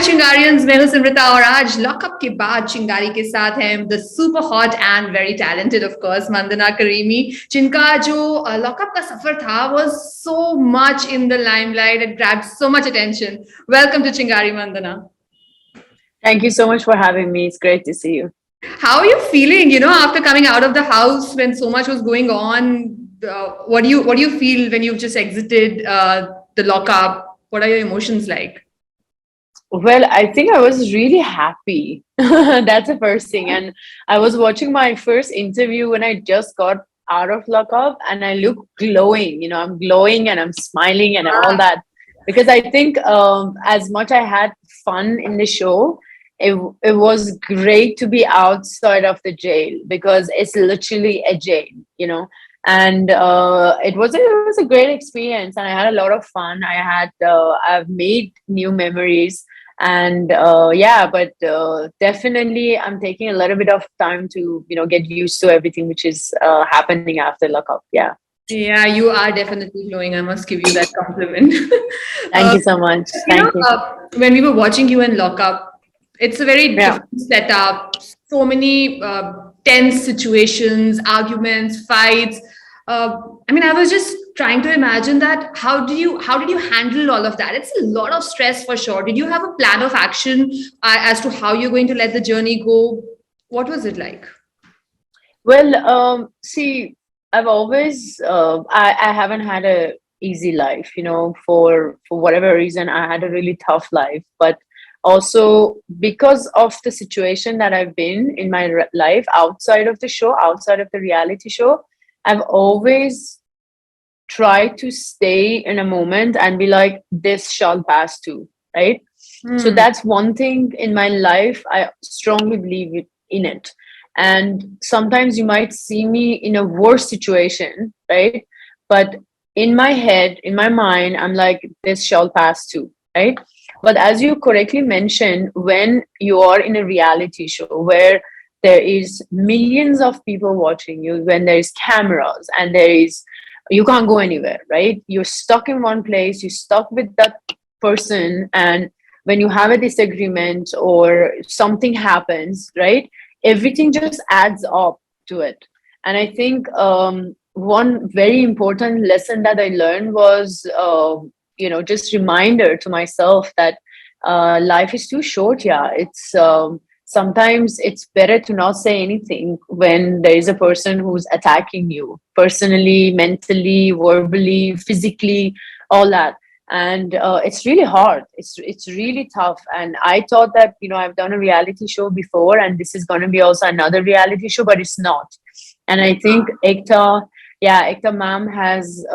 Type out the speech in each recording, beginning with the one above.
चिंगारियंस, मैं हूं सिमरता और आज लॉकअप के बाद चिंगारी के साथ हैं the super hot and very talented of course Mandana Karimi, जिनका जो लॉकअप का सफर था was so much in the limelight, it grabbed so much attention. Welcome to Chingari, Mandana. Thank you so much for having me. It's great to see you. How are you feeling, after coming out of the house when so much was going on? What do you feel when you've just exited the lockup? What are your emotions like? Well, I think I was really happy. That's the first thing. And I was watching my first interview when I just got out of lockup and I look glowing. I'm glowing and I'm smiling and all that. Because I think as much I had fun in the show, it was great to be outside of the jail because it's literally a jail. And it was a great experience and I had a lot of fun. I've made new memories and but definitely I'm taking a little bit of time to get used to everything which is happening after lockup. Yeah, you are definitely glowing. I must give you that compliment. Thank you so much. Thank you. When we were watching you in lockup, it's a very Yeah. different setup. So many tense situations, arguments, fights. I was just trying to imagine that. How did you handle all of that? It's a lot of stress for sure. Did you have a plan of action as to how you're going to let the journey go? What was it like? Well, see, I've always I haven't had a easy life, for whatever reason. I had a really tough life, but also because of the situation that I've been in my life outside of the show, outside of the reality show, I've always tried to stay in a moment and be like, this shall pass too, right? So that's one thing in my life. I strongly believe in it. And sometimes you might see me in a worse situation, right? But in my head, in my mind, I'm like, this shall pass too, right? But as you correctly mentioned, when you are in a reality show where there is millions of people watching you, when there is cameras and you can't go anywhere, right? You're stuck in one place, you're stuck with that person, and when you have a disagreement or something happens, right, everything just adds up to it. And I think one very important lesson that I learned was just reminder to myself that life is too short. It's sometimes it's better to not say anything when there is a person who's attacking you personally, mentally, verbally, physically, all that. And it's really hard. It's really tough. And I thought that I've done a reality show before and this is going to be also another reality show, but it's not. And I think Ekta ma'am has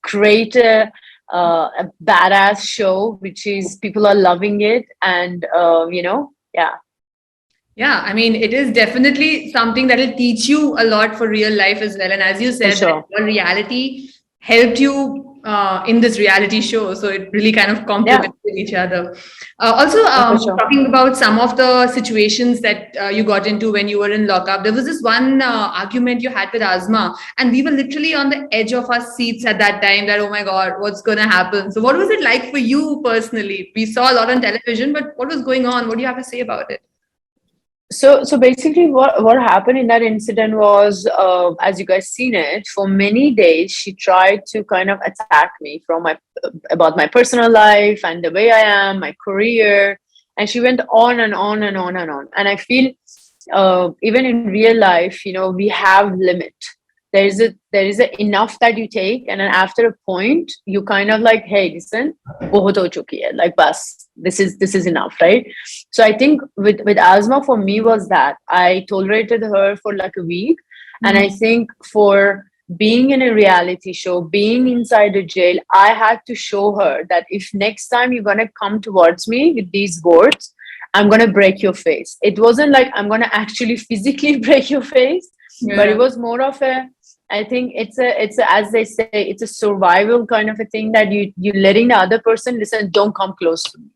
created a badass show which is people are loving it. And yeah. Yeah, it is definitely something that will teach you a lot for real life as well. And as you said, sure. that your reality helped you in this reality show. So it really kind of complemented each other. Also, Sure. talking about some of the situations that you got into when you were in lockup, there was this one argument you had with Azma, and we were literally on the edge of our seats at that time that, oh my God, what's going to happen? So what was it like for you personally? We saw a lot on television, but what was going on? What do you have to say about it? So basically what happened in that incident was, as you guys seen it, for many days she tried to kind of attack me from about my personal life and the way I am, my career, and she went on and on and on and on. And I feel even in real life, we have limit. There is a enough that you take, and then after a point you kind of like, hey, listen, bahut ho chuki hai, like bas, this is enough, right? So I think with Azma, for me, was that I tolerated her for like a week. And I think for being in a reality show, being inside a jail, I had to show her that if next time you're going to come towards me with these words, I'm going to break your face. It wasn't like I'm going to actually physically break your face, but it was more of I think it's a, as they say, it's a survival kind of a thing, that you letting the other person, listen, don't come close to me.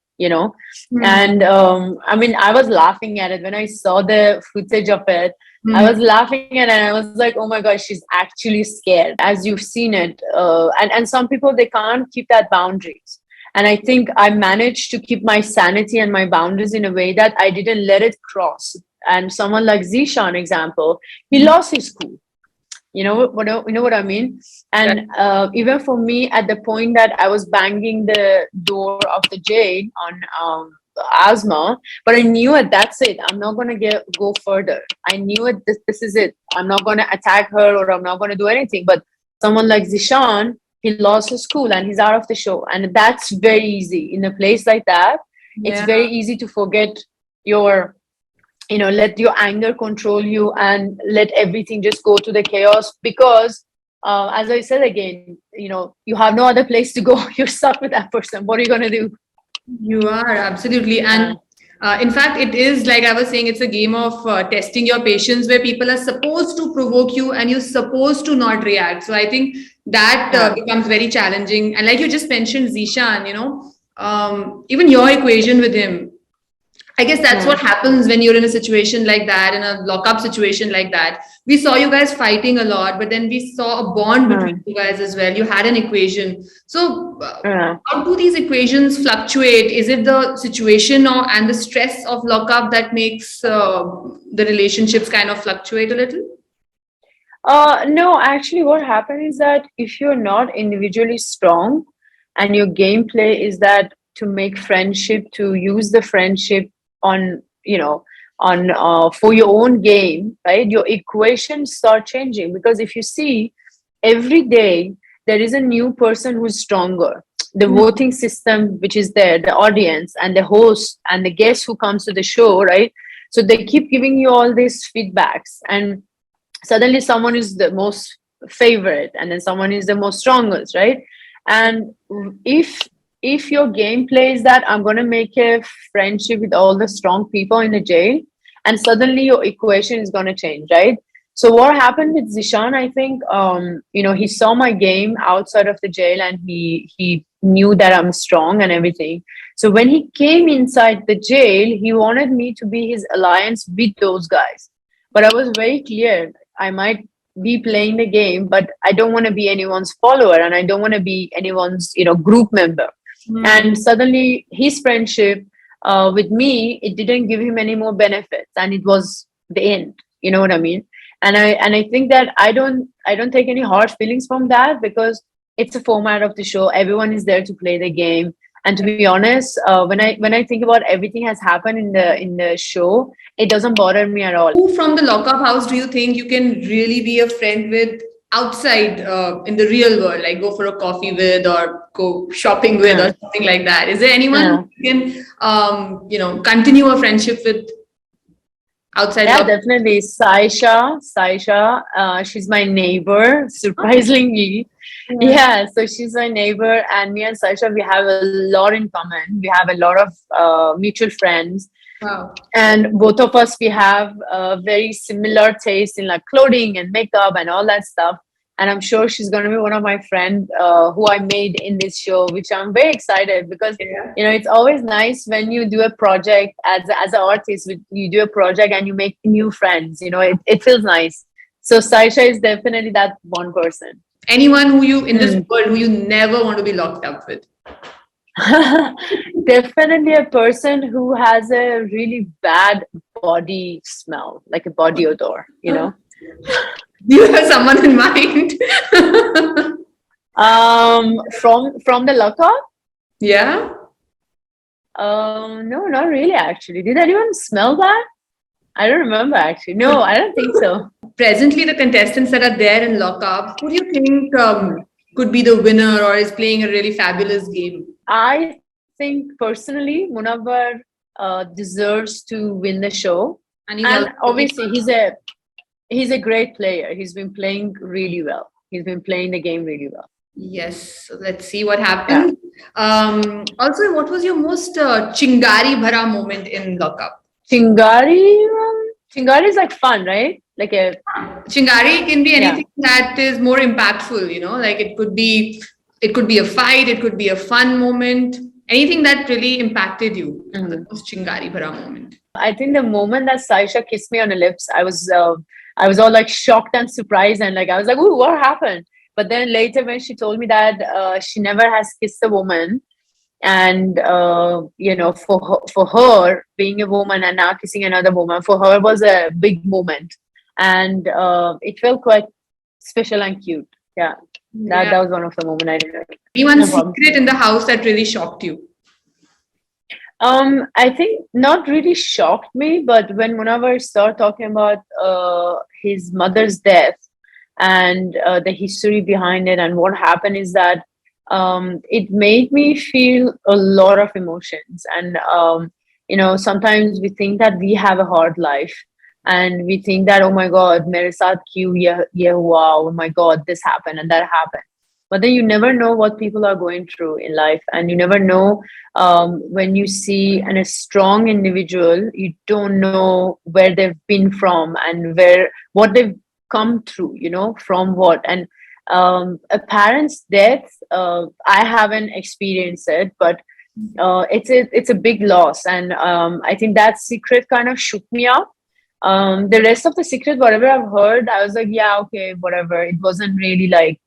And I was laughing at it when I saw the footage of it. I was laughing at it and I was like, oh my gosh, she's actually scared, as you've seen it. And some people, they can't keep that boundaries. And I think I managed to keep my sanity and my boundaries in a way that I didn't let it cross. And someone like Zishan, example, he lost his cool. You know what I mean? Right. And even for me, at the point that I was banging the door of the jail on asthma, but I knew it. That's it. I'm not gonna go further. I knew it. This is it. I'm not gonna attack her, or I'm not gonna do anything. But someone like Zishan, he lost his cool and he's out of the show, and that's very easy in a place like that. It's Yeah. very easy to forget your, let your anger control you and let everything just go to the chaos, because as I said again, you have no other place to go. You're stuck with that person. What are you going to do? You are absolutely. Yeah. And in fact, it is like I was saying, it's a game of testing your patience where people are supposed to provoke you and you're supposed to not react. So I think that Yeah. becomes very challenging. And like you just mentioned, Zishan, even your equation with him, I guess that's Yeah. what happens when you're in a situation like that, in a lockup situation like that. We saw you guys fighting a lot, but then we saw a bond between you guys as well. You had an equation. So, Yeah. how do these equations fluctuate? Is it the situation and the stress of lockup that makes the relationships kind of fluctuate a little? No, actually, what happens is that if you're not individually strong and your gameplay is that to make friendship, to use the friendship on, on for your own game, right? Your equations start changing, because if you see every day there is a new person who's stronger. The voting system, which is there, the audience and the host and the guest who comes to the show, right? So they keep giving you all these feedbacks, and suddenly someone is the most favorite and then someone is the most strongest, right? And if your gameplay is that I'm going to make a friendship with all the strong people in the jail, and suddenly your equation is going to change, right? So what happened with Zishan, I think, he saw my game outside of the jail, and he knew that I'm strong and everything. So when he came inside the jail, he wanted me to be his alliance with those guys. But I was very clear. I might be playing the game, but I don't want to be anyone's follower, and I don't want to be anyone's, group member. Hmm. And suddenly his friendship with me, it didn't give him any more benefits, and it was the end. You know what I mean? And I think that I don't take any hard feelings from that, because it's a format of the show. Everyone is there to play the game. And to be honest, when I think about everything has happened in the show, it doesn't bother me at all. Who from the lockup house do you think you can really be a friend with outside in the real world, like go for a coffee with or go shopping with Yeah. or something like that? Is there anyone Yeah. you can, continue a friendship with outside Yeah, lockup? definitely. Saisha, she's my neighbor, surprisingly. Yeah. Yeah, so she's my neighbor, and me and Saisha, we have a lot in common. We have a lot of mutual friends, Wow. and both of us, we have very similar taste in like clothing and makeup and all that stuff. And I'm sure she's going to be one of my friends who I made in this show, which I'm very excited, because Yeah. it's always nice when you do a project as an artist. You do a project and you make new friends. It feels nice. So Saisha is definitely that one person. Anyone who you in this Mm. world who you never want to be locked up with? Definitely a person who has a really bad body smell, like a body odor. Do you have someone in mind? From the lockup. Yeah. No, not really actually. Did anyone smell that? I don't remember actually. No, I don't think so. Presently, the contestants that are there in lockup, who do you think could be the winner or is playing a really fabulous game? I think personally, Munawar deserves to win the show, And he's and also obviously he's a great player. He's been playing really well. He's been playing the game really well. yes. So let's see what Yeah. happens. Also, what was your most chingari bhara moment in lockup? Chingari, Chingari is like fun, right? Like a Chingari can be yeah. anything that is more impactful, like it could be a fight, it could be a fun moment, anything that really impacted you. The Mhm. most chingari bhara moment. I think the moment that Saisha kissed me on the lips, I was all like shocked and surprised, and like I was like, "Ooh, what happened?" But then later, when she told me that she never has kissed a woman, and for her being a woman and now kissing another woman, for her was a big moment, and it felt quite special and cute. Yeah, that Yeah. that was one of the moment I remember. Any one No problem. secret in the house that really shocked you? I think not really shocked me, but when Munawar started talking about his mother's death and the history behind it and what happened, is that it made me feel a lot of emotions. And sometimes we think that we have a hard life, and we think that, oh my God, mere saath kyun ye hua, oh my God, this happened and that happened. But then you never know what people are going through in life, and you never know, when you see a strong individual, you don't know where they've been from and what they've come through, from what. And a parent's death, I haven't experienced it, but it's a big loss. And I think that secret kind of shook me up. The rest of the secret, whatever I've heard, I was like, yeah, okay, whatever. It wasn't really like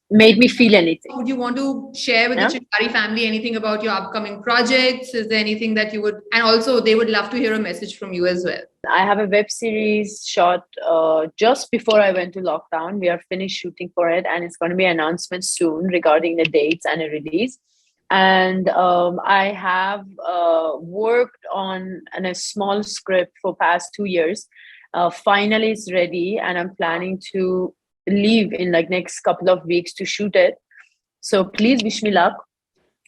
made me feel anything. Would you want to share with Yeah. the Chingari family anything about your upcoming projects? Is there anything that you would, and also they would love to hear a message from you as well. I have a web series shot just before I went to lockdown. We are finished shooting for it, and it's going to be an announcement soon regarding the dates and a release. And I have worked on a small script for past 2 years. Finally, it's ready, and I'm planning to leave in like next couple of weeks to shoot it. So please wish me luck.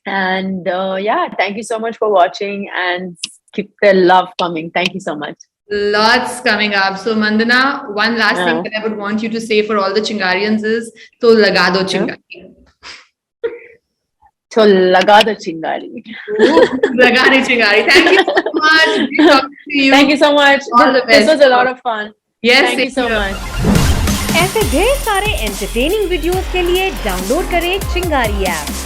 And yeah, thank you so much for watching, and keep the love coming. Thank you so much. Lots coming up. So, Mandana, one last thing Yeah. that I would want you to say for all the Chingarians is, to laga do Chingari. So laga the chingari. Lagani Chingari. Thank you so much. Great talking to you. Thank you so much. All the This best. was a lot of fun. Yes, Thank you same so here. much. ऐसे ढेर सारे entertaining videos के लिए download करें चिंगारी app.